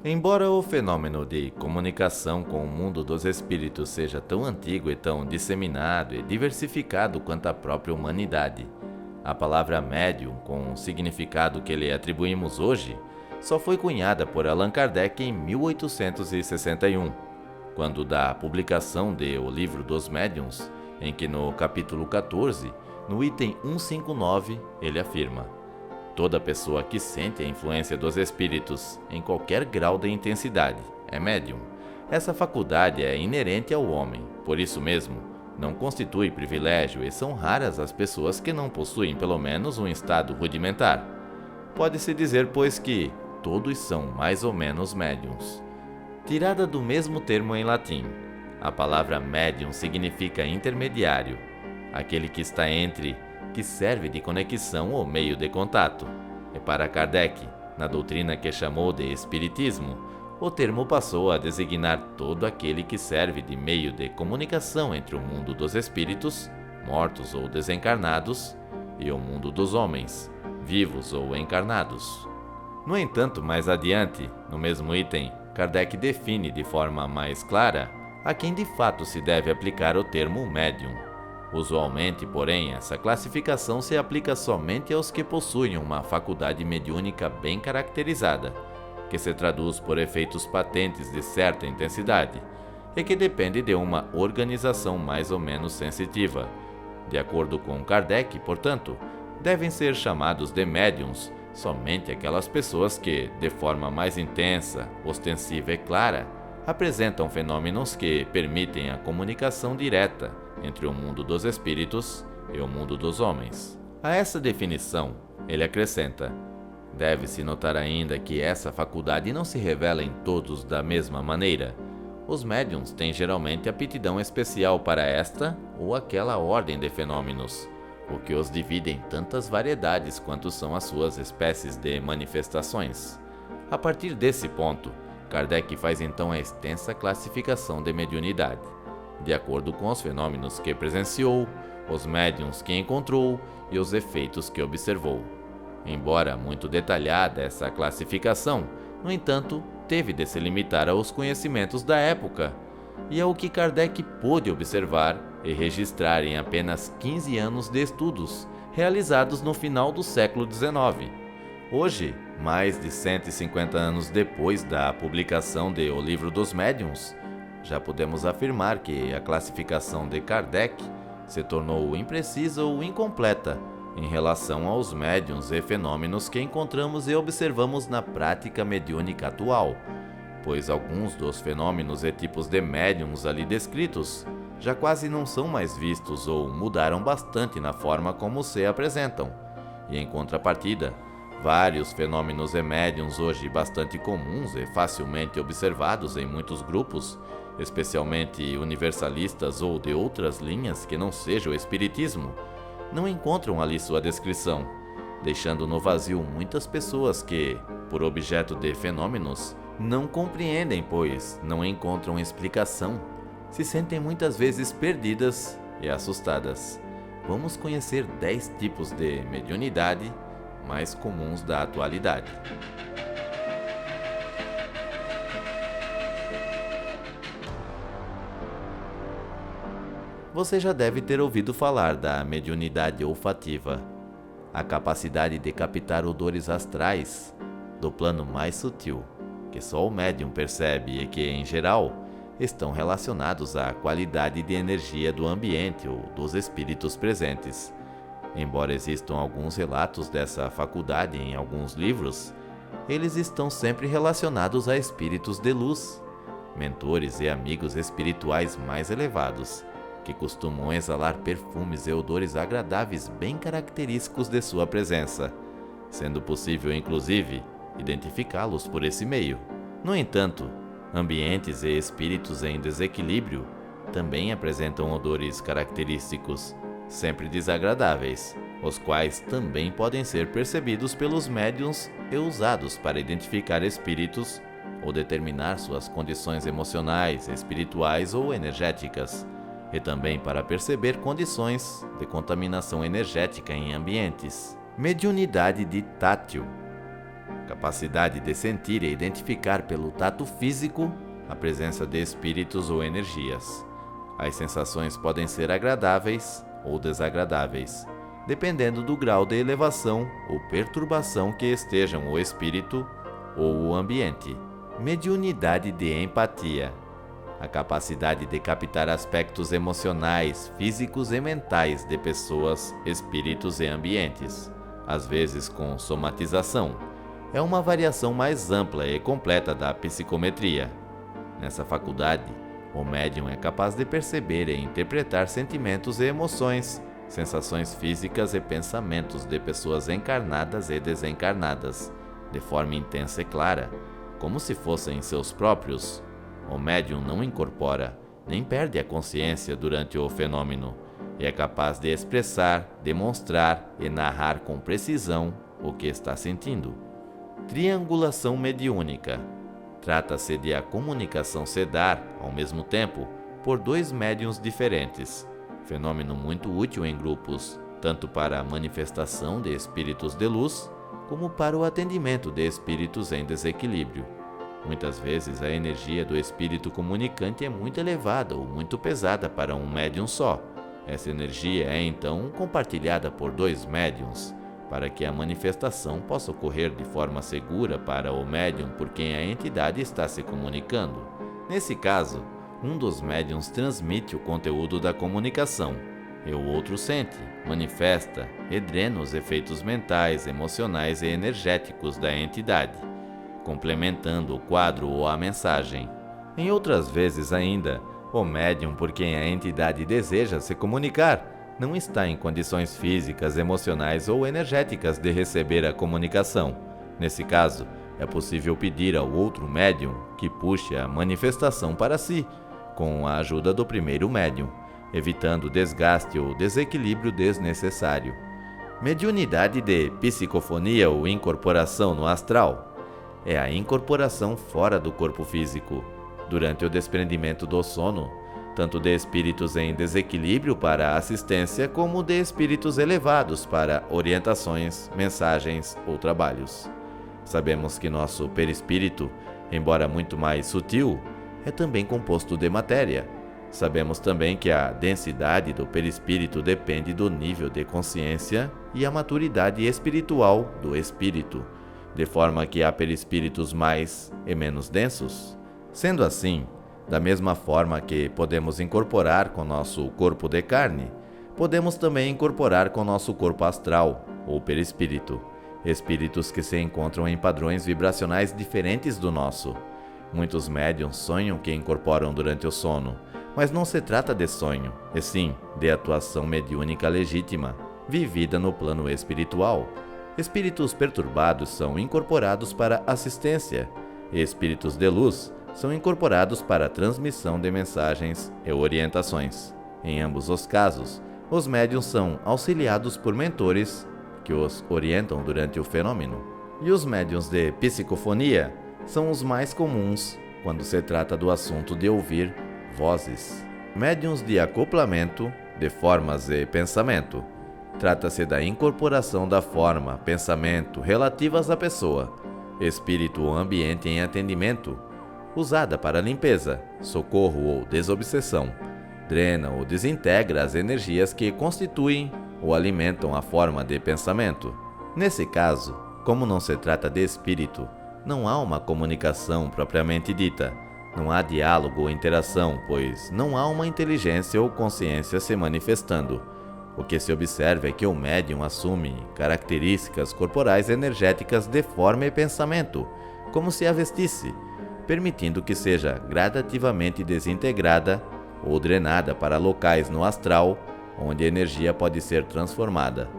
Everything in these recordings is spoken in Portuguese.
Embora o fenômeno de comunicação com o mundo dos espíritos seja tão antigo e tão disseminado e diversificado quanto a própria humanidade, a palavra médium, com o significado que lhe atribuímos hoje, só foi cunhada por Allan Kardec em 1861, quando da publicação de O Livro dos Médiuns, em que no capítulo 14, no item 159, ele afirma: toda pessoa que sente a influência dos espíritos, em qualquer grau de intensidade, é médium. Essa faculdade é inerente ao homem, por isso mesmo, não constitui privilégio e são raras as pessoas que não possuem pelo menos um estado rudimentar. Pode-se dizer, pois, que todos são mais ou menos médiums. Tirada do mesmo termo em latim, a palavra médium significa intermediário, aquele que está entre, que serve de conexão ou meio de contato. E para Kardec, na doutrina que chamou de Espiritismo, o termo passou a designar todo aquele que serve de meio de comunicação entre o mundo dos espíritos, mortos ou desencarnados, e o mundo dos homens, vivos ou encarnados. No entanto, mais adiante, no mesmo item, Kardec define de forma mais clara a quem de fato se deve aplicar o termo médium. Usualmente, porém, essa classificação se aplica somente aos que possuem uma faculdade mediúnica bem caracterizada, que se traduz por efeitos patentes de certa intensidade e que depende de uma organização mais ou menos sensitiva. De acordo com Kardec, portanto, devem ser chamados de médiums somente aquelas pessoas que, de forma mais intensa, ostensiva e clara, apresentam fenômenos que permitem a comunicação direta entre o mundo dos espíritos e o mundo dos homens. A essa definição, ele acrescenta: deve-se notar ainda que essa faculdade não se revela em todos da mesma maneira. Os médiuns têm geralmente aptidão especial para esta ou aquela ordem de fenômenos, o que os divide em tantas variedades quanto são as suas espécies de manifestações. A partir desse ponto, Kardec faz então a extensa classificação de mediunidade, de acordo com os fenômenos que presenciou, os médiuns que encontrou e os efeitos que observou. Embora muito detalhada essa classificação, no entanto, teve de se limitar aos conhecimentos da época e ao que Kardec pôde observar e registrar em apenas 15 anos de estudos, realizados no final do século XIX. Hoje, mais de 150 anos depois da publicação de O Livro dos Médiuns, já podemos afirmar que a classificação de Kardec se tornou imprecisa ou incompleta em relação aos médiuns e fenômenos que encontramos e observamos na prática mediúnica atual, pois alguns dos fenômenos e tipos de médiums ali descritos já quase não são mais vistos ou mudaram bastante na forma como se apresentam, e em contrapartida, vários fenômenos e médiums hoje bastante comuns e facilmente observados em muitos grupos, especialmente universalistas ou de outras linhas que não seja o espiritismo, não encontram ali sua descrição, deixando no vazio muitas pessoas que, por objeto de fenômenos, não compreendem, pois não encontram explicação, se sentem muitas vezes perdidas e assustadas. Vamos conhecer 10 tipos de mediunidade mais comuns da atualidade. Você já deve ter ouvido falar da mediunidade olfativa, a capacidade de captar odores astrais do plano mais sutil, que só o médium percebe e que, em geral, estão relacionados à qualidade de energia do ambiente ou dos espíritos presentes. Embora existam alguns relatos dessa faculdade em alguns livros, eles estão sempre relacionados a espíritos de luz, mentores e amigos espirituais mais elevados, que costumam exalar perfumes e odores agradáveis bem característicos de sua presença, sendo possível, inclusive, identificá-los por esse meio. No entanto, ambientes e espíritos em desequilíbrio também apresentam odores característicos, sempre desagradáveis, os quais também podem ser percebidos pelos médiuns e usados para identificar espíritos ou determinar suas condições emocionais, espirituais ou energéticas, e também para perceber condições de contaminação energética em ambientes. Mediunidade de tátil. capacidade de sentir e identificar pelo tato físico a presença de espíritos ou energias. As sensações podem ser agradáveis ou desagradáveis, dependendo do grau de elevação ou perturbação que estejam o espírito ou o ambiente. Mediunidade de empatia. A capacidade de captar aspectos emocionais, físicos e mentais de pessoas, espíritos e ambientes, às vezes com somatização. É uma variação mais ampla e completa da psicometria. Nessa faculdade, o médium é capaz de perceber e interpretar sentimentos e emoções, sensações físicas e pensamentos de pessoas encarnadas e desencarnadas, de forma intensa e clara, como se fossem seus próprios. O médium não incorpora, nem perde a consciência durante o fenômeno, e é capaz de expressar, demonstrar e narrar com precisão o que está sentindo. Triangulação mediúnica. Trata-se de a comunicação se dar, ao mesmo tempo, por dois médiuns diferentes, fenômeno muito útil em grupos, tanto para a manifestação de espíritos de luz, como para o atendimento de espíritos em desequilíbrio. Muitas vezes a energia do espírito comunicante é muito elevada ou muito pesada para um médium só. Essa energia é então compartilhada por dois médiuns, para que a manifestação possa ocorrer de forma segura para o médium por quem a entidade está se comunicando. Nesse caso, um dos médiuns transmite o conteúdo da comunicação, e o outro sente, manifesta e drena os efeitos mentais, emocionais e energéticos da entidade, complementando o quadro ou a mensagem. Em outras vezes ainda, o médium por quem a entidade deseja se comunicar não está em condições físicas, emocionais ou energéticas de receber a comunicação. Nesse caso, é possível pedir ao outro médium que puxe a manifestação para si, com a ajuda do primeiro médium, evitando desgaste ou desequilíbrio desnecessário. Mediunidade de psicofonia ou incorporação no astral é a incorporação fora do corpo físico, durante o desprendimento do sono, tanto de espíritos em desequilíbrio para assistência como de espíritos elevados para orientações, mensagens ou trabalhos. Sabemos que nosso perispírito, embora muito mais sutil, é também composto de matéria. Sabemos também que a densidade do perispírito depende do nível de consciência e a maturidade espiritual do espírito, de forma que há perispíritos mais e menos densos. Sendo assim, da mesma forma que podemos incorporar com nosso corpo de carne, podemos também incorporar com nosso corpo astral, ou perispírito, espíritos que se encontram em padrões vibracionais diferentes do nosso. Muitos médiuns sonham que incorporam durante o sono, mas não se trata de sonho, e sim de atuação mediúnica legítima, vivida no plano espiritual. Espíritos perturbados são incorporados para assistência, e espíritos de luz são incorporados para transmissão de mensagens e orientações. Em ambos os casos, os médiuns são auxiliados por mentores que os orientam durante o fenômeno. E os médiuns de psicofonia são os mais comuns quando se trata do assunto de ouvir vozes. Médiuns de acoplamento de formas e pensamento. Trata-se da incorporação da forma, pensamento relativas à pessoa, espírito ou ambiente em atendimento, usada para limpeza, socorro ou desobsessão. Drena ou desintegra as energias que constituem ou alimentam a forma de pensamento. Nesse caso, como não se trata de espírito, não há uma comunicação propriamente dita. Não há diálogo ou interação, pois não há uma inteligência ou consciência se manifestando. O que se observa é que o médium assume características corporais energéticas de forma e pensamento, como se a vestisse, permitindo que seja gradativamente desintegrada ou drenada para locais no astral, onde a energia pode ser transformada.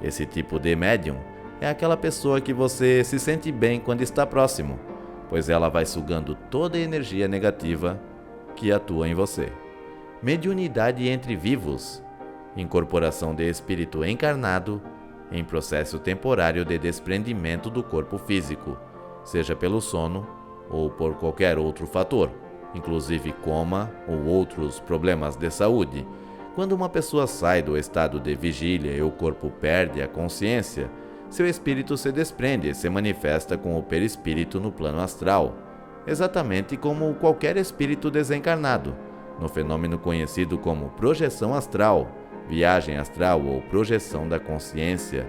Esse tipo de médium é aquela pessoa que você se sente bem quando está próximo, pois ela vai sugando toda a energia negativa que atua em você. Mediunidade entre vivos. Incorporação de espírito encarnado em processo temporário de desprendimento do corpo físico, seja pelo sono ou por qualquer outro fator, inclusive coma ou outros problemas de saúde. Quando uma pessoa sai do estado de vigília e o corpo perde a consciência, seu espírito se desprende e se manifesta com o perispírito no plano astral, exatamente como qualquer espírito desencarnado, no fenômeno conhecido como projeção astral, viagem astral ou projeção da consciência.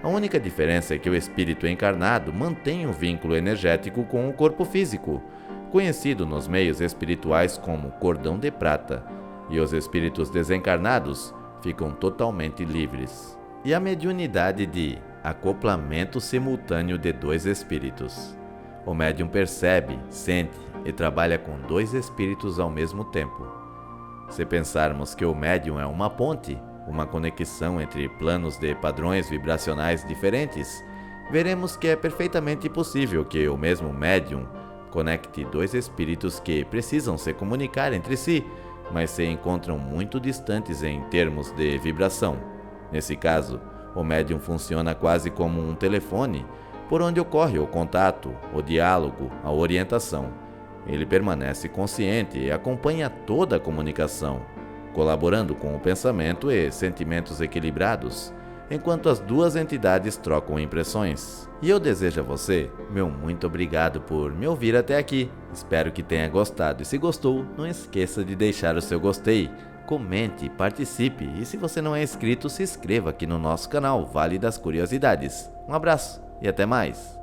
A única diferença é que o espírito encarnado mantém um vínculo energético com o corpo físico, conhecido nos meios espirituais como cordão de prata, e os espíritos desencarnados ficam totalmente livres. E a mediunidade de acoplamento simultâneo de dois espíritos. O médium percebe, sente e trabalha com dois espíritos ao mesmo tempo. Se pensarmos que o médium é uma ponte, uma conexão entre planos de padrões vibracionais diferentes, veremos que é perfeitamente possível que o mesmo médium conecte dois espíritos que precisam se comunicar entre si, mas se encontram muito distantes em termos de vibração. Nesse caso, o médium funciona quase como um telefone, por onde ocorre o contato, o diálogo, a orientação. Ele permanece consciente e acompanha toda a comunicação, colaborando com o pensamento e sentimentos equilibrados, enquanto as duas entidades trocam impressões. E eu desejo a você, meu muito obrigado por me ouvir até aqui. Espero que tenha gostado e se gostou, não esqueça de deixar o seu gostei, comente, participe e se você não é inscrito, se inscreva aqui no nosso canal Vale das Curiosidades. Um abraço e até mais!